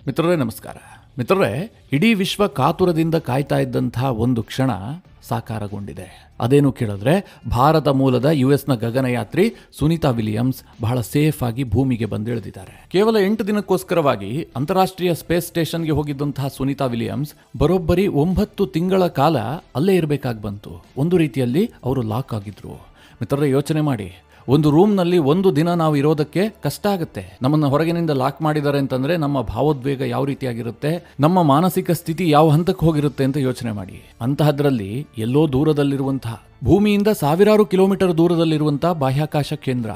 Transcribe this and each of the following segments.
ಮಿತ್ರರೇ ನಮಸ್ಕಾರ. ಮಿತ್ರರೇ, ಇಡೀ ವಿಶ್ವ ಕಾತುರದಿಂದ ಕಾಯ್ತಾ ಇದ್ದಂತಹ ಒಂದು ಕ್ಷಣ ಸಾಕಾರಗೊಂಡಿದೆ. ಅದೇನು ಕೇಳಿದ್ರೆ, ಭಾರತ ಮೂಲದ ಯುಎಸ್ನ ಗಗನಯಾತ್ರಿ ಸುನೀತಾ ವಿಲಿಯಮ್ಸ್ ಬಹಳ ಸೇಫ್ ಆಗಿ ಭೂಮಿಗೆ ಬಂದಿಳಿದಿದ್ದಾರೆ. ಕೇವಲ 8 ದಿನಕ್ಕೋಸ್ಕರವಾಗಿ ಅಂತಾರಾಷ್ಟ್ರೀಯ ಸ್ಪೇಸ್ ಸ್ಟೇಷನ್ಗೆ ಹೋಗಿದ್ದಂತಹ ಸುನೀತಾ ವಿಲಿಯಮ್ಸ್ ಬರೋಬ್ಬರಿ 9 ತಿಂಗಳ ಕಾಲ ಅಲ್ಲೇ ಇರಬೇಕಾಗಿ ಬಂತು. ಒಂದು ರೀತಿಯಲ್ಲಿ ಅವರು ಲಾಕ್ ಆಗಿದ್ರು. ಮಿತ್ರರೇ, ಯೋಚನೆ ಮಾಡಿ, ಒಂದು ರೂಮ್ನಲ್ಲಿ 1 ದಿನ ನಾವು ಇರೋದಕ್ಕೆ ಕಷ್ಟ ಆಗುತ್ತೆ. ನಮ್ಮನ್ನು ಹೊರಗಿನಿಂದ ಲಾಕ್ ಮಾಡಿದ್ದಾರೆ ಅಂತಂದ್ರೆ ನಮ್ಮ ಭಾವೋದ್ವೇಗ ಯಾವ ರೀತಿಯಾಗಿರುತ್ತೆ, ನಮ್ಮ ಮಾನಸಿಕ ಸ್ಥಿತಿ ಯಾವ ಹಂತಕ್ಕೆ ಹೋಗಿರುತ್ತೆ ಅಂತ ಯೋಚನೆ ಮಾಡಿ. ಅಂತಹದ್ರಲ್ಲಿ ಎಲ್ಲೋ ದೂರದಲ್ಲಿರುವಂತಹ, ಭೂಮಿಯಿಂದ ಸಾವಿರಾರು ಕಿಲೋಮೀಟರ್ ದೂರದಲ್ಲಿರುವಂತಹ ಬಾಹ್ಯಾಕಾಶ ಕೇಂದ್ರ,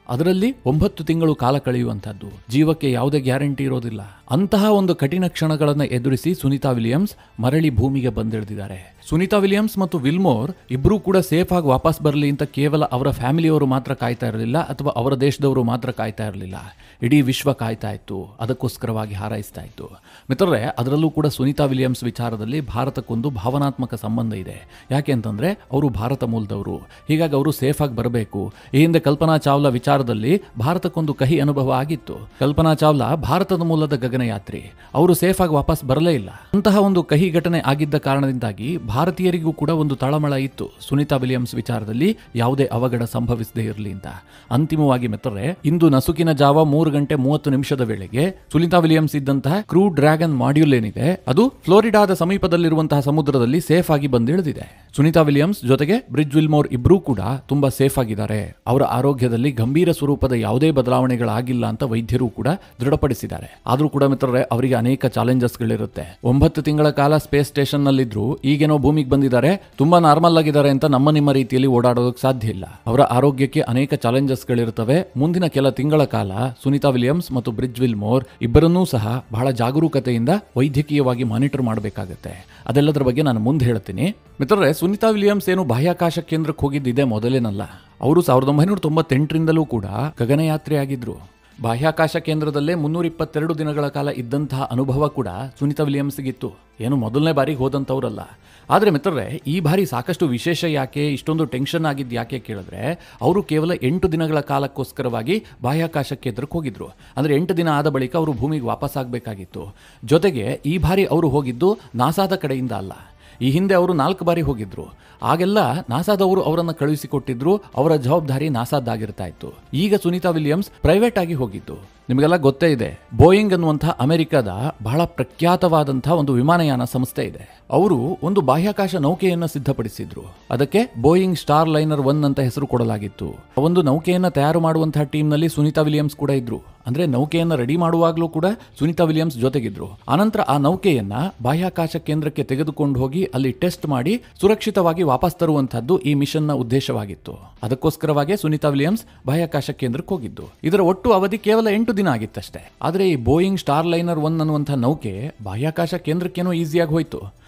ಅದರಲ್ಲಿ 9 ತಿಂಗಳು ಕಾಲ ಕಳೆಯುವಂತಹದ್ದು, ಜೀವಕ್ಕೆ ಯಾವುದೇ ಗ್ಯಾರಂಟಿ ಇರೋದಿಲ್ಲ. ಅಂತಹ ಒಂದು ಕಠಿಣ ಕ್ಷಣಗಳನ್ನು ಎದುರಿಸಿ ಸುನೀತಾ ವಿಲಿಯಮ್ಸ್ ಮರಳಿ ಭೂಮಿಗೆ ಬಂದಿಳಿದಿದ್ದಾರೆ. ಸುನೀತಾ ವಿಲಿಯಮ್ಸ್ ಮತ್ತು ವಿಲ್ಮೋರ್ ಇಬ್ಬರೂ ಕೂಡ ಸೇಫ್ ಆಗಿ ವಾಪಸ್ ಬರಲಿ ಅಂತ ಕೇವಲ ಅವರ ಫ್ಯಾಮಿಲಿಯವರು ಮಾತ್ರ ಕಾಯ್ತಾ ಇರಲಿಲ್ಲ, ಅಥವಾ ಅವರ ದೇಶದವರು ಮಾತ್ರ ಕಾಯ್ತಾ ಇರಲಿಲ್ಲ. ಇಡೀ ವಿಶ್ವ ಕಾಯ್ತಾ ಇತ್ತು, ಅದಕ್ಕೋಸ್ಕರವಾಗಿ ಹಾರೈಸ್ತಾ ಇತ್ತು. ಮಿತ್ರರೇ, ಅದರಲ್ಲೂ ಕೂಡ ಸುನೀತಾ ವಿಲಿಯಮ್ಸ್ ವಿಚಾರದಲ್ಲಿ ಭಾರತಕ್ಕೊಂದು ಭಾವನಾತ್ಮಕ ಸಂಬಂಧ ಇದೆ. ಯಾಕೆ ಅಂತಂದ್ರೆ ಅವರು ಭಾರತ ಮೂಲದವರು, ಹೀಗಾಗಿ ಅವರು ಸೇಫ್ ಆಗಿ ಬರಬೇಕು. ಈ ಹಿಂದೆ ಕಲ್ಪನಾ ಚಾವ್ಲಾ ವಿಚಾರದಲ್ಲಿ ಭಾರತಕ್ಕೊಂದು ಕಹಿ ಅನುಭವ ಆಗಿತ್ತು. ಕಲ್ಪನಾ ಚಾವ್ಲಾ ಭಾರತದ ಮೂಲದ ಗಗನಯಾತ್ರಿ, ಅವರು ಸೇಫ್ ಆಗಿ ವಾಪಸ್ ಬರಲೇ ಇಲ್ಲ. ಅಂತಹ ಒಂದು ಕಹಿ ಘಟನೆ ಆಗಿದ್ದ ಕಾರಣದಿಂದಾಗಿ ಭಾರತೀಯರಿಗೂ ಕೂಡ ಒಂದು ತಳಮಳ ಇತ್ತು, ಸುನೀತಾ ವಿಲಿಯಮ್ಸ್ ವಿಚಾರದಲ್ಲಿ ಯಾವುದೇ ಅವಘಡ ಸಂಭವಿಸದೇ ಇರಲಿ ಅಂತ. ಅಂತಿಮವಾಗಿ ಮಿತ್ರರೇ, ಇಂದು ನಸುಕಿನ ಜಾವ 3:30 ವೇಳೆಗೆ ಸುನೀತಾ ವಿಲಿಯಮ್ಸ್ ಇದ್ದಂತಹ ಕ್ರೂ ಡ್ರ್ಯಾಗನ್ ಮಾಡ್ಯೂಲ್ ಏನಿದೆ, ಅದು ಫ್ಲೋರಿಡಾದ ಸಮೀಪದಲ್ಲಿರುವಂತಹ ಸಮುದ್ರದಲ್ಲಿ ಸೇಫ್ ಆಗಿ ಬಂದಿಳಿದಿದೆ. ಸುನೀತಾ ವಿಲಿಯಮ್ಸ್ ಜೊತೆಗೆ ಬ್ರಿಡ್ಜ್ ವಿಲ್ಮೋರ್ ಇಬ್ಬರೂ ಕೂಡ ತುಂಬಾ ಸೇಫ್ ಆಗಿದ್ದಾರೆ. ಅವರ ಆರೋಗ್ಯದಲ್ಲಿ ಗಂಭೀರ ಸ್ವರೂಪದ ಯಾವುದೇ ಬದಲಾವಣೆಗಳಾಗಿಲ್ಲ ಅಂತ ವೈದ್ಯರು ಕೂಡ ದೃಢಪಡಿಸಿದ್ದಾರೆ. ಆದ್ರೂ ಕೂಡ ಮಿತ್ರರೇ, ಅವರಿಗೆ ಅನೇಕ ಚಾಲೆಂಜಸ್ಗಳಿರುತ್ತೆ. 9 ತಿಂಗಳ ಕಾಲ ಸ್ಪೇಸ್ ಸ್ಟೇಷನ್ ನಲ್ಲಿದ್ರು, ಈಗೇನೋ ಭೂಮಿಗೆ ಬಂದಿದ್ದಾರೆ, ತುಂಬಾ ನಾರ್ಮಲ್ ಆಗಿದ್ದಾರೆ ಅಂತ ನಿಮ್ಮ ರೀತಿಯಲ್ಲಿ ಓಡಾಡೋದಕ್ಕೆ ಸಾಧ್ಯ ಇಲ್ಲ. ಅವರ ಆರೋಗ್ಯಕ್ಕೆ ಅನೇಕ ಚಾಲೆಂಜಸ್ಗಳಿರುತ್ತವೆ. ಮುಂದಿನ ಕೆಲ ತಿಂಗಳ ಕಾಲ ಸುನೀತಾ ವಿಲಿಯಮ್ಸ್ ಮತ್ತು ಬ್ರಿಡ್ಜ್ ವಿಲ್ಮೋರ್ ಇಬ್ಬರನ್ನೂ ಸಹ ಬಹಳ ಜಾಗರೂಕತೆಯಿಂದ ವೈದ್ಯಕೀಯವಾಗಿ ಮಾನಿಟರ್ ಮಾಡಬೇಕಾಗುತ್ತೆ. ಅದೆಲ್ಲದರ ಬಗ್ಗೆ ನಾನು ಮುಂದೆ ಹೇಳ್ತೀನಿ. ಮಿತ್ರರೇ, ಸುನೀತಾ ವಿಲಿಯಮ್ಸ್ ಏನು ಬಾಹ್ಯಾಕಾಶ ಕೇಂದ್ರಕ್ಕೆ ಹೋಗಿದ್ದಿದೆ ಮೊದಲೇನಲ್ಲ. ಅವರು 1998ರಿಂದಲೂ ಕೂಡ ಗಗನಯಾತ್ರೆ ಆಗಿದ್ರು. ಬಾಹ್ಯಾಕಾಶ ಕೇಂದ್ರದಲ್ಲೇ 322 ದಿನಗಳ ಕಾಲ ಇದ್ದಂತಹ ಅನುಭವ ಕೂಡ ಸುನೀತಾ ವಿಲಿಯಮ್ಸ್ಗಿತ್ತು. ಏನು ಮೊದಲನೇ ಬಾರಿಗೆ ಹೋದಂಥವ್ರಲ್ಲ. ಆದರೆ ಮಿತ್ರರೇ, ಈ ಬಾರಿ ಸಾಕಷ್ಟು ವಿಶೇಷ ಯಾಕೆ, ಇಷ್ಟೊಂದು ಟೆನ್ಷನ್ ಆಗಿದ್ದು ಯಾಕೆ ಕೇಳಿದ್ರೆ, ಅವರು ಕೇವಲ 8 ದಿನಗಳ ಕಾಲಕ್ಕೋಸ್ಕರವಾಗಿ ಬಾಹ್ಯಾಕಾಶ ಕೇಂದ್ರಕ್ಕೆ ಹೋಗಿದ್ರು. ಅಂದರೆ 8 ದಿನ ಆದ ಬಳಿಕ ಅವರು ಭೂಮಿಗೆ ವಾಪಸ್ ಆಗಬೇಕಾಗಿತ್ತು. ಜೊತೆಗೆ ಈ ಬಾರಿ ಅವರು ಹೋಗಿದ್ದು ನಾಸಾದ ಕಡೆಯಿಂದ ಅಲ್ಲ. ಈ ಹಿಂದೆ ಅವರು 4 ಬಾರಿ ಹೋಗಿದ್ರು. ಆಗೆಲ್ಲ ನಾಸಾದವರು ಅವರನ್ನು ಕಳುಹಿಸಿಕೊಟ್ಟಿದ್ರು, ಅವರ ಜವಾಬ್ದಾರಿ ನಾಸಾದ್ದಾಗಿರ್ತಾ ಇತ್ತು. ಈಗ ಸುನೀತಾ ವಿಲಿಯಮ್ಸ್ ಪ್ರೈವೇಟ್ ಆಗಿ ಹೋಗಿದ್ದು. ನಿಮಗೆಲ್ಲ ಗೊತ್ತೇ ಇದೆ, ಬೋಯಿಂಗ್ ಅನ್ನುವಂತಹ ಅಮೆರಿಕದ ಬಹಳ ಪ್ರಖ್ಯಾತವಾದಂತಹ ಒಂದು ವಿಮಾನಯಾನ ಸಂಸ್ಥೆ ಇದೆ. ಅವರು ಒಂದು ಬಾಹ್ಯಾಕಾಶ ನೌಕೆಯನ್ನು ಸಿದ್ಧಪಡಿಸಿದ್ರು. ಅದಕ್ಕೆ ಬೋಯಿಂಗ್ ಸ್ಟಾರ್ ಲೈನರ್ 1 ಅಂತ ಹೆಸರು ಕೊಡಲಾಗಿತ್ತು. ಒಂದು ನೌಕೆಯನ್ನು ತಯಾರು ಮಾಡುವಂತಹ ಟೀಮ್ನಲ್ಲಿ ಸುನೀತಾ ವಿಲಿಯಮ್ಸ್ ಕೂಡ ಇದ್ರು. ಅಂದ್ರೆ ನೌಕೆಯನ್ನು ರೆಡಿ ಮಾಡುವಾಗಲೂ ಕೂಡ ಸುನೀತಾ ವಿಲಿಯಮ್ಸ್ ಜೊತೆಗಿದ್ರು. ಆನಂತರ ಆ ನೌಕೆಯನ್ನ ಬಾಹ್ಯಾಕಾಶ ಕೇಂದ್ರಕ್ಕೆ ತೆಗೆದುಕೊಂಡು ಹೋಗಿ ಅಲ್ಲಿ ಟೆಸ್ಟ್ ಮಾಡಿ ಸುರಕ್ಷಿತವಾಗಿ ವಾಪಸ್ ತರುವಂತಹದ್ದು ಈ ಮಿಷನ್ನ ಉದ್ದೇಶವಾಗಿತ್ತು. ಅದಕ್ಕೋಸ್ಕರವಾಗಿ ಸುನೀತಾ ವಿಲಿಯಮ್ಸ್ ಬಾಹ್ಯಾಕಾಶ ಕೇಂದ್ರಕ್ಕೆ ಹೋಗಿದ್ದು. ಇದರ ಒಟ್ಟು ಅವಧಿ ಕೇವಲ 8 ದಿನ ಆಗಿತ್ತಷ್ಟೇ. ಆದರೆ ಈ ಬೋಯಿಂಗ್ ಸ್ಟಾರ್ ಲೈನರ್ 1 ಅನ್ನುವಂತಹ ನೌಕೆ ಬಾಹ್ಯಾಕಾಶ ಕೇಂದ್ರಕ್ಕೇನೋ ಈಸಿಯಾಗಿ ಹೋಯ್ತು.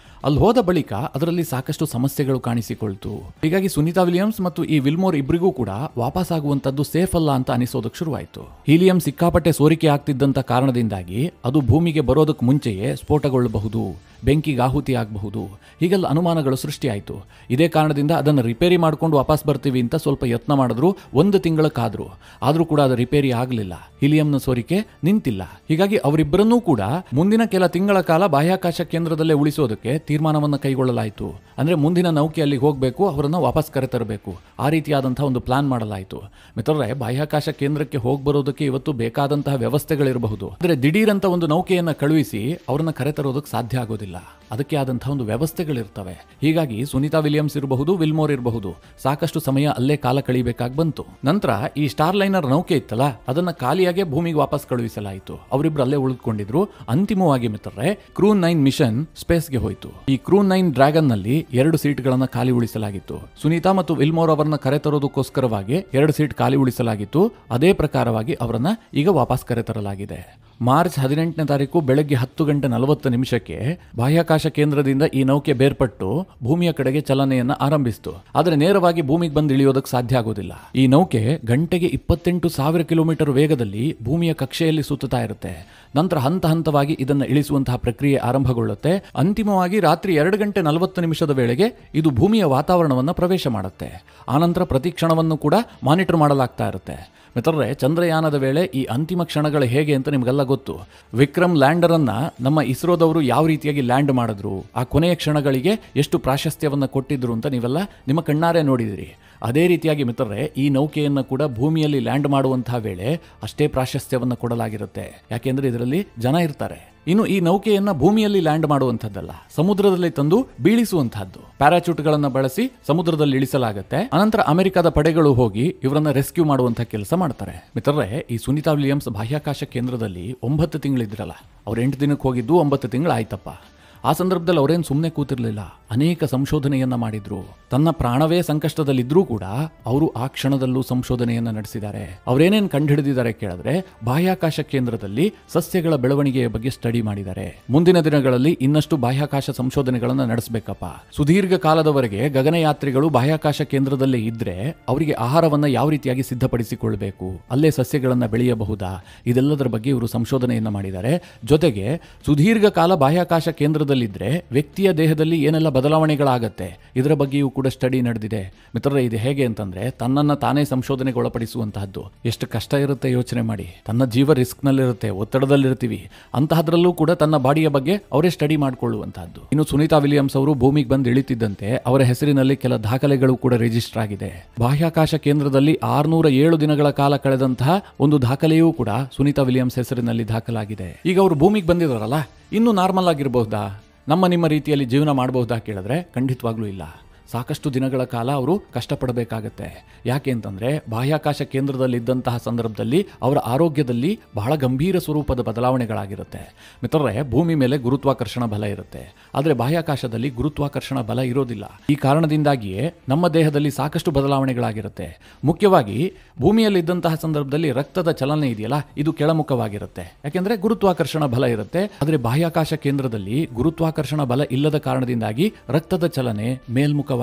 ಅಲ್ಲಿ ಹೋದ ಬಳಿಕ ಅದರಲ್ಲಿ ಸಾಕಷ್ಟು ಸಮಸ್ಯೆಗಳು ಕಾಣಿಸಿಕೊಳ್ತು. ಹೀಗಾಗಿ ಸುನೀತಾ ವಿಲಿಯಮ್ಸ್ ಮತ್ತು ಈ ವಿಲ್ಮೋರ್ ಇಬ್ಬರಿಗೂ ಕೂಡ ವಾಪಸ್ ಆಗುವಂತದ್ದು ಸೇಫ್ ಅಲ್ಲ ಅಂತ ಅನಿಸೋದಕ್ಕೆ ಶುರುವಾಯಿತು. ಹೀಲಿಯಂ ಸಿಕ್ಕಾಪಟ್ಟೆ ಸೋರಿಕೆ ಆಗ್ತಿದ್ದಂತ ಕಾರಣದಿಂದಾಗಿ ಅದು ಭೂಮಿಗೆ ಬರೋದಕ್ಕೆ ಮುಂಚೆಯೇ ಸ್ಫೋಟಗೊಳ್ಳಬಹುದು, ಬೆಂಕಿಗೆ ಆಹುತಿ ಆಗಬಹುದು, ಹೀಗೆಲ್ಲ ಅನುಮಾನಗಳು ಸೃಷ್ಟಿಯಾಯಿತು. ಇದೇ ಕಾರಣದಿಂದ ಅದನ್ನು ರಿಪೇರಿ ಮಾಡ್ಕೊಂಡು ವಾಪಸ್ ಬರ್ತೀವಿ ಅಂತ ಸ್ವಲ್ಪ ಯತ್ನ ಮಾಡಿದ್ರು. 1 ತಿಂಗಳಕ್ಕಾದ್ರು, ಆದ್ರೂ ಕೂಡ ಅದು ರಿಪೇರಿ ಆಗಲಿಲ್ಲ. ಹೀಲಿಯಂನ ಸೋರಿಕೆ ನಿಂತಿಲ್ಲ. ಹೀಗಾಗಿ ಅವರಿಬ್ಬರನ್ನೂ ಕೂಡ ಮುಂದಿನ ಕೆಲ ತಿಂಗಳ ಕಾಲ ಬಾಹ್ಯಾಕಾಶ ಕೇಂದ್ರದಲ್ಲೇ ಉಳಿಸೋದಕ್ಕೆ ತೀರ್ಮಾನವನ್ನು ಕೈಗೊಳ್ಳಲಾಯಿತು. ಅಂದ್ರೆ ಮುಂದಿನ ನೌಕೆಯಲ್ಲಿ ಹೋಗಬೇಕು, ಅವರನ್ನು ವಾಪಸ್ ಕರೆತರಬೇಕು, ಆ ರೀತಿಯಾದಂತಹ ಒಂದು ಪ್ಲಾನ್ ಮಾಡಲಾಯಿತು. ಮಿತ್ರರೇ, ಬಾಹ್ಯಾಕಾಶ ಕೇಂದ್ರಕ್ಕೆ ಹೋಗಿ ಬರೋದಕ್ಕೆ ಇವತ್ತು ಬೇಕಾದಂತಹ ವ್ಯವಸ್ಥೆಗಳಿರಬಹುದು. ಅಂದ್ರೆ ದಿಢೀರಂತ ಒಂದು ನೌಕೆಯನ್ನ ಕಳುಹಿಸಿ ಅವರನ್ನ ಕರೆತರೋದಕ್ಕೆ ಸಾಧ್ಯ ಆಗೋದಿಲ್ಲ. ಅದಕ್ಕೆ ಆದಂತಹ ಒಂದು ವ್ಯವಸ್ಥೆಗಳಿರ್ತವೆ. ಹೀಗಾಗಿ ಸುನೀತಾ ವಿಲಿಯಮ್ಸ್ ಇರಬಹುದು, ವಿಲ್ಮೋರ್ ಇರಬಹುದು, ಸಾಕಷ್ಟು ಸಮಯ ಅಲ್ಲೇ ಕಾಲ ಕಳಿಬೇಕಾಗಿ ಬಂತು. ನಂತರ ಈ ಸ್ಟಾರ್ ಲೈನರ್ ನೌಕೆ ಇತ್ತಲ್ಲ, ಅದನ್ನ ಖಾಲಿಯಾಗಿ ಭೂಮಿಗೆ ವಾಪಸ್ ಕಳುಹಿಸಲಾಯಿತು. ಅವರಿಬ್ರು ಅಲ್ಲೇ ಉಳಿದುಕೊಂಡಿದ್ರು. ಅಂತಿಮವಾಗಿ ಮಿತ್ರರೇ, ಕ್ರೂ 9 ಮಿಷನ್ ಸ್ಪೇಸ್ಗೆ ಹೋಯಿತು. ಈ ಕ್ರೂ 9 ಡ್ರ್ಯಾಗನ್ ನಲ್ಲಿ 2 ಸೀಟ್ಗಳನ್ನ ಖಾಲಿ ಉಳಿಸಲಾಗಿತ್ತು. ಸುನೀತಾ ಮತ್ತು ವಿಲ್ಮೋರ್ ಅವರನ್ನ ಕರೆತರೋದಕ್ಕೋಸ್ಕರವಾಗಿ 2 ಸೀಟ್ ಖಾಲಿ ಉಳಿಸಲಾಗಿತ್ತು. ಅದೇ ಪ್ರಕಾರವಾಗಿ ಅವರನ್ನ ಈಗ ವಾಪಸ್ ಕರೆತರಲಾಗಿದೆ. ಮಾರ್ಚ್ 18ನೇ ತಾರೀಕು ಬೆಳಗ್ಗೆ 10:40 ಬಾಹ್ಯಾಕಾಶ ಕೇಂದ್ರದಿಂದ ಈ ನೌಕೆ ಬೇರ್ಪಟ್ಟು ಭೂಮಿಯ ಕಡೆಗೆ ಚಲನೆಯನ್ನ ಆರಂಭಿಸಿತು. ಆದರೆ ನೇರವಾಗಿ ಭೂಮಿಗೆ ಬಂದು ಇಳಿಯೋದಕ್ಕೆ ಸಾಧ್ಯ ಆಗೋದಿಲ್ಲ. ಈ ನೌಕೆ ಗಂಟೆಗೆ 28,000 ಕಿಲೋಮೀಟರ್ ವೇಗದಲ್ಲಿ ಭೂಮಿಯ ಕಕ್ಷೆಯಲ್ಲಿ ಸುತ್ತುತ್ತಾ ಇರುತ್ತೆ. ನಂತರ ಹಂತ ಹಂತವಾಗಿ ಇದನ್ನು ಇಳಿಸುವಂತಹ ಪ್ರಕ್ರಿಯೆ ಆರಂಭಗೊಳ್ಳುತ್ತೆ. ಅಂತಿಮವಾಗಿ ರಾತ್ರಿ 2:40 ವೇಳೆಗೆ ಇದು ಭೂಮಿಯ ವಾತಾವರಣವನ್ನು ಪ್ರವೇಶ ಮಾಡುತ್ತೆ. ಆನಂತರ ಪ್ರತಿ ಕ್ಷಣವನ್ನು ಕೂಡ ಮಾನಿಟರ್ ಮಾಡಲಾಗ್ತಾ ಇರುತ್ತೆ. ಮಿತ್ರರೇ, ಚಂದ್ರಯಾನದ ವೇಳೆ ಈ ಅಂತಿಮ ಕ್ಷಣಗಳು ಹೇಗೆ ಅಂತ ನಿಮಗೆಲ್ಲ ಗೊತ್ತು. ವಿಕ್ರಮ್ ಲ್ಯಾಂಡರ್ ಅನ್ನ ನಮ್ಮ ಇಸ್ರೋದವರು ಯಾವ ರೀತಿಯಾಗಿ ಲ್ಯಾಂಡ್ ಮಾಡಿದ್ರು, ಆ ಕೊನೆಯ ಕ್ಷಣಗಳಿಗೆ ಎಷ್ಟು ಪ್ರಾಶಸ್ತ್ಯವನ್ನ ಕೊಟ್ಟಿದ್ರು ಅಂತ ನೀವೆಲ್ಲ ನಿಮ್ಮ ಕಣ್ಣಾರೆ ನೋಡಿದಿರಿ. ಅದೇ ರೀತಿಯಾಗಿ ಮಿತ್ರರೇ, ಈ ನೌಕೆಯನ್ನು ಕೂಡ ಭೂಮಿಯಲ್ಲಿ ಲ್ಯಾಂಡ್ ಮಾಡುವಂತಹ ವೇಳೆ ಅಷ್ಟೇ ಪ್ರಾಶಸ್ತ್ಯವನ್ನು ಕೊಡಲಾಗಿರುತ್ತೆ. ಯಾಕೆಂದ್ರೆ ಇದರಲ್ಲಿ ಜನ ಇರ್ತಾರೆ. ಇನ್ನು ಈ ನೌಕೆಯನ್ನ ಭೂಮಿಯಲ್ಲಿ ಲ್ಯಾಂಡ್ ಮಾಡುವಂತದ್ದಲ್ಲ, ಸಮುದ್ರದಲ್ಲಿ ತಂದು ಬೀಳಿಸುವಂತಹದ್ದು. ಪ್ಯಾರಾಚೂಟ್ಗಳನ್ನ ಬಳಸಿ ಸಮುದ್ರದಲ್ಲಿ ಇಳಿಸಲಾಗುತ್ತೆ. ಅನಂತರ ಅಮೆರಿಕದ ಪಡೆಗಳು ಹೋಗಿ ಇವರನ್ನ ರೆಸ್ಕ್ಯೂ ಮಾಡುವಂತಹ ಕೆಲಸ ಮಾಡ್ತಾರೆ. ಮಿತ್ರರೇ, ಈ ಸುನೀತಾ ವಿಲಿಯಮ್ಸ್ ಬಾಹ್ಯಾಕಾಶ ಕೇಂದ್ರದಲ್ಲಿ 9 ತಿಂಗಳಿದ್ರಲ್ಲ, ಅವ್ರು 8 ದಿನಕ್ಕೆ ಹೋಗಿದ್ದು 9 ತಿಂಗಳು ಆಯ್ತಪ್ಪ. ಆ ಸಂದರ್ಭದಲ್ಲಿ ಅವರೇನು ಸುಮ್ಮನೆ ಕೂತಿರ್ಲಿಲ್ಲ, ಅನೇಕ ಸಂಶೋಧನೆಯನ್ನ ಮಾಡಿದ್ರು. ತನ್ನ ಪ್ರಾಣವೇ ಸಂಕಷ್ಟದಲ್ಲಿದ್ರೂ ಕೂಡ ಅವರು ಆ ಕ್ಷಣದಲ್ಲೂ ಸಂಶೋಧನೆಯನ್ನ ನಡೆಸಿದ್ದಾರೆ. ಅವರೇನೇನು ಕಂಡುಹಿಡಿದಿದ್ದಾರೆ ಕೇಳಿದ್ರೆ, ಬಾಹ್ಯಾಕಾಶ ಕೇಂದ್ರದಲ್ಲಿ ಸಸ್ಯಗಳ ಬೆಳವಣಿಗೆಯ ಬಗ್ಗೆ ಸ್ಟಡಿ ಮಾಡಿದ್ದಾರೆ. ಮುಂದಿನ ದಿನಗಳಲ್ಲಿ ಇನ್ನಷ್ಟು ಬಾಹ್ಯಾಕಾಶ ಸಂಶೋಧನೆಗಳನ್ನ ನಡೆಸಬೇಕಪ್ಪ. ಸುದೀರ್ಘ ಕಾಲದವರೆಗೆ ಗಗನಯಾತ್ರಿಗಳು ಬಾಹ್ಯಾಕಾಶ ಕೇಂದ್ರದಲ್ಲೇ ಇದ್ರೆ ಅವರಿಗೆ ಆಹಾರವನ್ನ ಯಾವ ರೀತಿಯಾಗಿ ಸಿದ್ಧಪಡಿಸಿಕೊಳ್ಬೇಕು, ಅಲ್ಲೇ ಸಸ್ಯಗಳನ್ನ ಬೆಳೆಯಬಹುದಾ, ಇದೆಲ್ಲದರ ಬಗ್ಗೆ ಇವರು ಸಂಶೋಧನೆಯನ್ನ ಮಾಡಿದ್ದಾರೆ. ಜೊತೆಗೆ ಸುದೀರ್ಘ ಕಾಲ ಬಾಹ್ಯಾಕಾಶ ಕೇಂದ್ರದಲ್ಲಿದ್ರೆ ವ್ಯಕ್ತಿಯ ದೇಹದಲ್ಲಿ ಏನೆಲ್ಲ ಬದಲಾವಣೆಗಳಾಗತ್ತೆ ಇದರ ಬಗ್ಗೆಯೂ ಕೂಡ ಸ್ಟಡಿ ನಡೆದಿದೆ. ಮಿತ್ರರೇ, ಇದು ಹೇಗೆ ಅಂತಂದ್ರೆ ತನ್ನನ್ನ ತಾನೇ ಸಂಶೋಧನೆಗೆ ಒಳಪಡಿಸುವಂತಹದ್ದು. ಎಷ್ಟು ಕಷ್ಟ ಇರುತ್ತೆ ಯೋಚನೆ ಮಾಡಿ. ತನ್ನ ಜೀವ ರಿಸ್ಕ್ ನಲ್ಲಿರುತ್ತೆ, ಒತ್ತಡದಲ್ಲಿರ್ತೀವಿ. ಅಂತಹದ್ರಲ್ಲೂ ಕೂಡ ತನ್ನ ಬಾಡಿಯ ಬಗ್ಗೆ ಅವರೇ ಸ್ಟಡಿ ಮಾಡಿಕೊಳ್ಳುವಂತಹದ್ದು. ಇನ್ನು ಸುನೀತಾ ವಿಲಿಯಮ್ಸ್ ಅವರು ಭೂಮಿಗೆ ಬಂದು ಇಳಿತಿದ್ದಂತೆ ಅವರ ಹೆಸರಿನಲ್ಲಿ ಕೆಲ ದಾಖಲೆಗಳು ಕೂಡ ರಿಜಿಸ್ಟರ್ ಆಗಿದೆ. ಬಾಹ್ಯಾಕಾಶ ಕೇಂದ್ರದಲ್ಲಿ 607 ದಿನಗಳ ಕಾಲ ಕಳೆದಂತಹ ಒಂದು ದಾಖಲೆಯೂ ಕೂಡ ಸುನೀತಾ ವಿಲಿಯಮ್ಸ್ ಹೆಸರಿನಲ್ಲಿ ದಾಖಲಾಗಿದೆ. ಈಗ ಅವರು ಭೂಮಿಗೆ ಬಂದಿದಾರಲ್ಲ, ಇನ್ನೂ ನಾರ್ಮಲ್ ಆಗಿರಬಹುದಾ, ನಿಮ್ಮ ರೀತಿಯಲ್ಲಿ ಜೀವನ ಮಾಡಬಹುದಾ ಕೇಳಿದ್ರೆ ಖಂಡಿತವಾಗ್ಲೂ ಇಲ್ಲ. ಸಾಕಷ್ಟು ದಿನಗಳ ಕಾಲ ಅವರು ಕಷ್ಟಪಡಬೇಕಾಗತ್ತೆ. ಯಾಕೆ ಅಂತಂದ್ರೆ ಬಾಹ್ಯಾಕಾಶ ಕೇಂದ್ರದಲ್ಲಿದ್ದಂತಹ ಸಂದರ್ಭದಲ್ಲಿ ಅವರ ಆರೋಗ್ಯದಲ್ಲಿ ಬಹಳ ಗಂಭೀರ ಸ್ವರೂಪದ ಬದಲಾವಣೆಗಳಾಗಿರುತ್ತೆ. ಮಿತ್ರರೇ, ಭೂಮಿ ಮೇಲೆ ಗುರುತ್ವಾಕರ್ಷಣ ಬಲ ಇರುತ್ತೆ, ಆದರೆ ಬಾಹ್ಯಾಕಾಶದಲ್ಲಿ ಗುರುತ್ವಾಕರ್ಷಣ ಬಲ ಇರೋದಿಲ್ಲ. ಈ ಕಾರಣದಿಂದಾಗಿಯೇ ನಮ್ಮ ದೇಹದಲ್ಲಿ ಸಾಕಷ್ಟು ಬದಲಾವಣೆಗಳಾಗಿರುತ್ತೆ. ಮುಖ್ಯವಾಗಿ ಭೂಮಿಯಲ್ಲಿದ್ದಂತಹ ಸಂದರ್ಭದಲ್ಲಿ ರಕ್ತದ ಚಲನೆ ಇದೆಯಲ್ಲ, ಇದು ಕೆಳಮುಖವಾಗಿರುತ್ತೆ. ಯಾಕೆಂದ್ರೆ ಗುರುತ್ವಾಕರ್ಷಣ ಬಲ ಇರುತ್ತೆ. ಆದರೆ ಬಾಹ್ಯಾಕಾಶ ಕೇಂದ್ರದಲ್ಲಿ ಗುರುತ್ವಾಕರ್ಷಣ ಬಲ ಇಲ್ಲದ ಕಾರಣದಿಂದಾಗಿ ರಕ್ತದ ಚಲನೆ ಮೇಲ್ಮುಖವಾಗಿರುತ್ತೆ.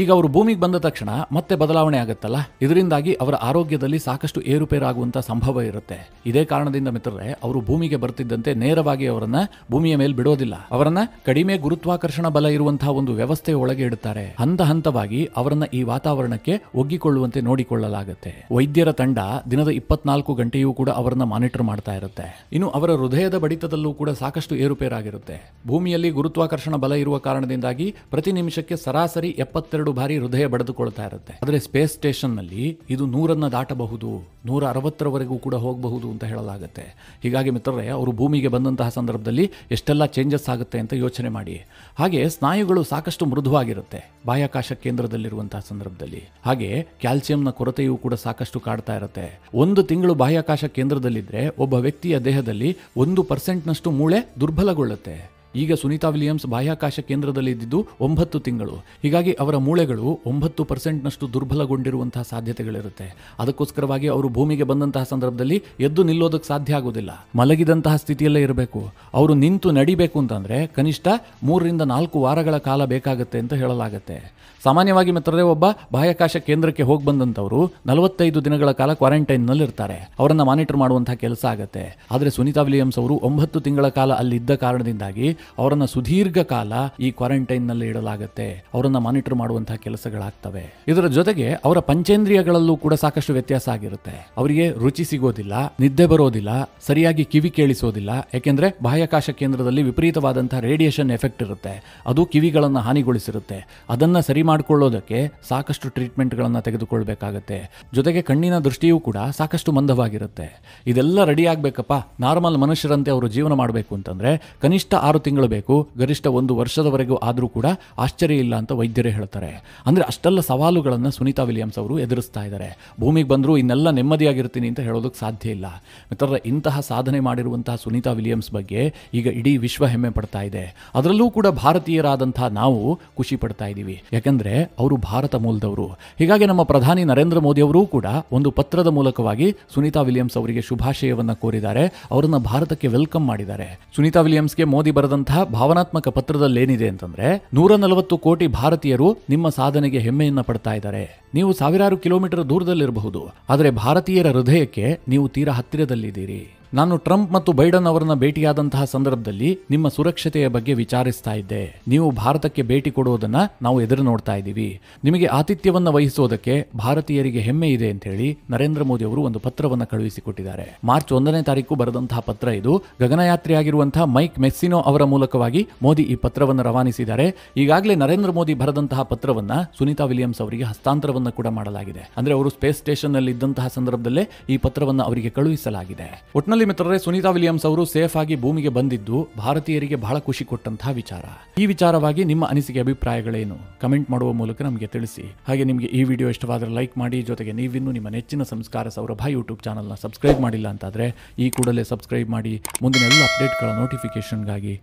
ಈಗ ಅವರು ಭೂಮಿಗೆ ಬಂದ ತಕ್ಷಣ ಮತ್ತೆ ಬದಲಾವಣೆ ಆಗುತ್ತಲ್ಲ, ಇದರಿಂದಾಗಿ ಅವರ ಆರೋಗ್ಯದಲ್ಲಿ ಸಾಕಷ್ಟು ಏರುಪೇರಾಗುವಂತಹ ಸಂಭವ ಇರುತ್ತೆ. ಇದೇ ಕಾರಣದಿಂದ ಮಿತ್ರರೇ, ಅವರು ಭೂಮಿಗೆ ಬರ್ತಿದ್ದಂತೆ ನೇರವಾಗಿ ಅವರನ್ನ ಭೂಮಿಯ ಮೇಲೆ ಬಿಡೋದಿಲ್ಲ. ಅವರನ್ನ ಕಡಿಮೆ ಗುರುತ್ವಾಕರ್ಷಣ ಬಲ ಇರುವಂತಹ ಒಂದು ವ್ಯವಸ್ಥೆಯ ಒಳಗೆ ಇಡುತ್ತಾರೆ. ಹಂತ ಹಂತವಾಗಿ ಅವರನ್ನ ಈ ವಾತಾವರಣಕ್ಕೆ ಒಗ್ಗಿಕೊಳ್ಳುವಂತೆ ನೋಡಿಕೊಳ್ಳಲಾಗುತ್ತೆ. ವೈದ್ಯರ ತಂಡ ದಿನದ 24 ಗಂಟೆಯೂ ಕೂಡ ಅವರನ್ನ ಮಾನಿಟರ್ ಮಾಡ್ತಾ ಇರುತ್ತೆ. ಇನ್ನು ಅವರ ಹೃದಯದ ಬಡಿತದಲ್ಲೂ ಕೂಡ ಸಾಕಷ್ಟು ಏರುಪೇರಾಗಿರುತ್ತೆ. ಭೂಮಿಯಲ್ಲಿ ಗುರುತ್ವಾಕರ್ಷಣ ಬಲ ಇರುವ ಕಾರಣದಿಂದಾಗಿ ಪ್ರತಿ ನಿಮಿಷಕ್ಕೆ ಸರಾಸರಿ 72 ಬಾರಿ ಹೃದಯ ಬಡಿದುಕೊಳ್ತಾ ಇರುತ್ತೆ. ಆದರೆ ಸ್ಪೇಸ್ ಸ್ಟೇಷನ್ ನಲ್ಲಿ ಇದು 100 ದಾಟಬಹುದು, 160ರವರೆಗೂ ಕೂಡ ಹೋಗಬಹುದು ಅಂತ ಹೇಳಲಾಗುತ್ತೆ. ಹೀಗಾಗಿ ಮಿತ್ರರೇ, ಅವರು ಭೂಮಿಗೆ ಬಂದಂತಹ ಸಂದರ್ಭದಲ್ಲಿ ಎಷ್ಟೆಲ್ಲ ಚೇಂಜಸ್ ಆಗುತ್ತೆ ಅಂತ ಯೋಚನೆ ಮಾಡಿ. ಹಾಗೆ ಸ್ನಾಯುಗಳು ಸಾಕಷ್ಟು ಮೃದುವಾಗಿರುತ್ತೆ ಬಾಹ್ಯಾಕಾಶ ಕೇಂದ್ರದಲ್ಲಿರುವಂತಹ ಸಂದರ್ಭದಲ್ಲಿ. ಹಾಗೆ ಕ್ಯಾಲ್ಸಿಯಂನ ಕೊರತೆಯೂ ಕೂಡ ಸಾಕಷ್ಟು ಕಾಡ್ತಾ ಇರುತ್ತೆ. 1 ತಿಂಗಳು ಬಾಹ್ಯಾಕಾಶ ಕೇಂದ್ರದಲ್ಲಿದ್ರೆ ಒಬ್ಬ ವ್ಯಕ್ತಿಯ ದೇಹದಲ್ಲಿ 1% ಮೂಳೆ ದುರ್ಬಲಗೊಳ್ಳುತ್ತೆ. ಈಗ ಸುನೀತಾ ವಿಲಿಯಮ್ಸ್ ಬಾಹ್ಯಾಕಾಶ ಕೇಂದ್ರದಲ್ಲಿ ಇದ್ದಿದ್ದು 9 ತಿಂಗಳು. ಹೀಗಾಗಿ ಅವರ ಮೂಳೆಗಳು 9% ದುರ್ಬಲಗೊಂಡಿರುವಂತಹ ಸಾಧ್ಯತೆಗಳಿರುತ್ತೆ. ಅದಕ್ಕೋಸ್ಕರವಾಗಿ ಅವರು ಭೂಮಿಗೆ ಬಂದಂತಹ ಸಂದರ್ಭದಲ್ಲಿ ಎದ್ದು ನಿಲ್ಲೋದಕ್ಕೆ ಸಾಧ್ಯ ಆಗೋದಿಲ್ಲ, ಮಲಗಿದಂತಹ ಸ್ಥಿತಿಯಲ್ಲೇ ಇರಬೇಕು. ಅವರು ನಿಂತು ನಡಿಬೇಕು ಅಂತಂದ್ರೆ ಕನಿಷ್ಠ 3 ರಿಂದ 4 ವಾರಗಳ ಕಾಲ ಬೇಕಾಗುತ್ತೆ ಅಂತ ಹೇಳಲಾಗುತ್ತೆ. ಸಾಮಾನ್ಯವಾಗಿ ಮಿತ್ರರೇ, ಒಬ್ಬ ಬಾಹ್ಯಾಕಾಶ ಕೇಂದ್ರಕ್ಕೆ ಹೋಗಿ ಬಂದಂತವರು 45 ದಿನಗಳ ಕಾಲ ಕ್ವಾರಂಟೈನ್ ನಲ್ಲಿ ಇರ್ತಾರೆ. ಅವರನ್ನ ಮಾನಿಟರ್ ಮಾಡುವಂತಹ ಕೆಲಸ ಆಗುತ್ತೆ. ಆದ್ರೆ ಸುನೀತಾ ವಿಲಿಯಮ್ಸ್ ಅವರು 9 ತಿಂಗಳ ಕಾಲ ಅಲ್ಲಿ ಇದ್ದ ಕಾರಣದಿಂದಾಗಿ ಅವರನ್ನ ಸುದೀರ್ಘ ಕಾಲ ಈ ಕ್ವಾರಂಟೈನ್ ನಲ್ಲಿ ಇಡಲಾಗುತ್ತೆ. ಅವರನ್ನ ಮಾನಿಟರ್ ಮಾಡುವಂತಹ ಕೆಲಸಗಳಾಗ್ತವೆ. ಇದರ ಜೊತೆಗೆ ಅವರ ಪಂಚೇಂದ್ರಿಯಗಳಲ್ಲೂ ಕೂಡ ಸಾಕಷ್ಟು ವ್ಯತ್ಯಾಸ ಆಗಿರುತ್ತೆ. ಅವರಿಗೆ ರುಚಿ ಸಿಗೋದಿಲ್ಲ, ನಿದ್ದೆ ಬರೋದಿಲ್ಲ, ಸರಿಯಾಗಿ ಕಿವಿ ಕೇಳಿಸೋದಿಲ್ಲ. ಯಾಕೆಂದ್ರೆ ಬಾಹ್ಯಾಕಾಶ ಕೇಂದ್ರದಲ್ಲಿ ವಿಪರೀತವಾದಂತಹ ರೇಡಿಯೇಷನ್ ಎಫೆಕ್ಟ್ ಇರುತ್ತೆ. ಅದು ಕಿವಿಗಳನ್ನ ಹಾನಿಗೊಳಿಸಿರುತ್ತೆ. ಅದನ್ನ ಸರಿ ಮಾಡಿಕೊಳ್ಳೋದಕ್ಕೆ ಸಾಕಷ್ಟು ಟ್ರೀಟ್ಮೆಂಟ್ಗಳನ್ನು ತೆಗೆದುಕೊಳ್ಬೇಕಾಗತ್ತೆ. ಜೊತೆಗೆ ಕಣ್ಣಿನ ದೃಷ್ಟಿಯೂ ಕೂಡ ಸಾಕಷ್ಟು ಮಂದವಾಗಿರುತ್ತೆ. ಇದೆಲ್ಲ ರೆಡಿ ಆಗ್ಬೇಕಪ್ಪ, ನಾರ್ಮಲ್ ಮನುಷ್ಯರಂತೆ ಅವರು ಜೀವನ ಮಾಡಬೇಕು ಅಂತಂದ್ರೆ ಕನಿಷ್ಠ 6 ತಿಂಗಳು ಬೇಕು, ಗರಿಷ್ಠ 1 ವರ್ಷದವರೆಗೂ ಆದ್ರೂ ಕೂಡ ಆಶ್ಚರ್ಯ ಇಲ್ಲ ಅಂತ ವೈದ್ಯರೇ ಹೇಳ್ತಾರೆ. ಅಂದ್ರೆ ಅಷ್ಟೆಲ್ಲ ಸವಾಲುಗಳನ್ನ ಸುನೀತಾ ವಿಲಿಯಮ್ಸ್ ಅವರು ಎದುರಿಸ್ತಾ ಇದ್ದಾರೆ. ಭೂಮಿಗೆ ಬಂದ್ರು ಇನ್ನೆಲ್ಲ ನೆಮ್ಮದಿಯಾಗಿರ್ತೀನಿ ಅಂತ ಹೇಳೋದಕ್ಕೆ ಸಾಧ್ಯ ಇಲ್ಲ. ಮಿತ್ರರೇ, ಇಂತಹ ಸಾಧನೆ ಮಾಡಿರುವಂತಹ ಸುನೀತಾ ವಿಲಿಯಮ್ಸ್ ಬಗ್ಗೆ ಈಗ ಇಡೀ ವಿಶ್ವ ಹೆಮ್ಮೆ ಪಡ್ತಾ ಇದೆ. ಅದರಲ್ಲೂ ಕೂಡ ಭಾರತೀಯರಾದಂತಹ ನಾವು ಖುಷಿ ಪಡ್ತಾ ಇದ್ದೀವಿ. ಯಾಕಂದ್ರೆ ಅವರು ಭಾರತ ಮೂಲದವರು. ಹೀಗಾಗಿ ನಮ್ಮ ಪ್ರಧಾನಿ ನರೇಂದ್ರ ಮೋದಿ ಅವರೂ ಕೂಡ ಒಂದು ಪತ್ರದ ಮೂಲಕವಾಗಿ ಸುನೀತಾ ವಿಲಿಯಮ್ಸ್ ಅವರಿಗೆ ಶುಭಾಶಯವನ್ನ ಕೋರಿದ್ದಾರೆ. ಅವರನ್ನ ಭಾರತಕ್ಕೆ ವೆಲ್ಕಮ್ ಮಾಡಿದ್ದಾರೆ. ಸುನೀತಾ ವಿಲಿಯಮ್ಸ್ಗೆ ಮೋದಿ ಬರೆದಂತಹ ಭಾವನಾತ್ಮಕ ಪತ್ರದಲ್ಲಿ ಏನಿದೆ ಅಂತಂದ್ರೆ, 140 ಕೋಟಿ ಭಾರತೀಯರು ನಿಮ್ಮ ಸಾಧನೆಗೆ ಹೆಮ್ಮೆಯನ್ನ ಪಡ್ತಾ ಇದ್ದಾರೆ. ನೀವು ಸಾವಿರಾರು ಕಿಲೋಮೀಟರ್ ದೂರದಲ್ಲಿರಬಹುದು, ಆದರೆ ಭಾರತೀಯರ ಹೃದಯಕ್ಕೆ ನೀವು ತೀರಾ ಹತ್ತಿರದಲ್ಲಿದ್ದೀರಿ. ನಾನು ಟ್ರಂಪ್ ಮತ್ತು ಬೈಡನ್ ಅವರನ್ನ ಭೇಟಿಯಾದಂತಹ ಸಂದರ್ಭದಲ್ಲಿ ನಿಮ್ಮ ಸುರಕ್ಷತೆಯ ಬಗ್ಗೆ ವಿಚಾರಿಸ್ತಾ ಇದ್ದೆ. ನೀವು ಭಾರತಕ್ಕೆ ಭೇಟಿ ಕೊಡುವುದನ್ನ ನಾವು ಎದುರು ನೋಡ್ತಾ ಇದ್ದೀವಿ. ನಿಮಗೆ ಆತಿಥ್ಯವನ್ನ ವಹಿಸುವುದಕ್ಕೆ ಭಾರತೀಯರಿಗೆ ಹೆಮ್ಮೆ ಇದೆ ಅಂತ ಹೇಳಿ ನರೇಂದ್ರ ಮೋದಿ ಅವರು ಒಂದು ಪತ್ರವನ್ನು ಕಳುಹಿಸಿಕೊಟ್ಟಿದ್ದಾರೆ. ಮಾರ್ಚ್ 1ನೇ ತಾರೀಕು ಬರೆದಂತಹ ಪತ್ರ ಇದು. ಗಗನಯಾತ್ರಿಯಾಗಿರುವಂತಹ ಮೈಕ್ ಮೆಸ್ಸಿನೋ ಅವರ ಮೂಲಕವಾಗಿ ಮೋದಿ ಈ ಪತ್ರವನ್ನು ರವಾನಿಸಿದ್ದಾರೆ. ಈಗಾಗಲೇ ನರೇಂದ್ರ ಮೋದಿ ಬರೆದಂತಹ ಪತ್ರವನ್ನ ಸುನೀತಾ ವಿಲಿಯಮ್ಸ್ ಅವರಿಗೆ ಹಸ್ತಾಂತರವನ್ನು ಕೂಡ ಮಾಡಲಾಗಿದೆ. ಅಂದ್ರೆ ಅವರು ಸ್ಪೇಸ್ ಸ್ಟೇಷನ್ ನಲ್ಲಿ ಇದ್ದಂತಹ ಸಂದರ್ಭದಲ್ಲೇ ಈ ಪತ್ರವನ್ನು ಅವರಿಗೆ ಕಳುಹಿಸಲಾಗಿದೆ. ಒಟ್ಟಿನಲ್ಲಿ ಮಿತ್ರರೇ, ಸುನೀತಾ ವಿಲಿಯಮ್ಸ್ ಅವರು ಸೇಫ್ ಆಗಿ ಭೂಮಿಗೆ ಬಂದಿದ್ದು ಭಾರತೀಯರಿಗೆ ಬಹಳ ಖುಷಿ ಕೊಟ್ಟಂತಹ ವಿಚಾರ. ಈ ವಿಚಾರವಾಗಿ ನಿಮ್ಮ ಅನಿಸಿಕೆ ಅಭಿಪ್ರಾಯಗಳೇನು ಕಮೆಂಟ್ ಮಾಡುವ ಮೂಲಕ ನಮಗೆ ತಿಳಿಸಿ. ಹಾಗೆ ನಿಮಗೆ ಈ ವಿಡಿಯೋ ಇಷ್ಟವಾದರೆ ಲೈಕ್ ಮಾಡಿ. ಜೊತೆಗೆ ನೀವಿನ್ನೂ ನಿಮ್ಮ ನೆಚ್ಚಿನ ಸಂಸ್ಕಾರ ಸೌರಭ ಯೂಟ್ಯೂಬ್ ಚಾನಲ್ನ ಸಬ್ಸ್ಕ್ರೈಬ್ ಮಾಡಿಲ್ಲ ಅಂತಾದರೆ ಈ ಕೂಡಲೇ ಸಬ್ಸ್ಕ್ರೈಬ್ ಮಾಡಿ ಮುಂದಿನ ಎಲ್ಲ ಅಪ್ಡೇಟ್ಗಳ ನೋಟಿಫಿಕೇಶನ್ಗಾಗಿ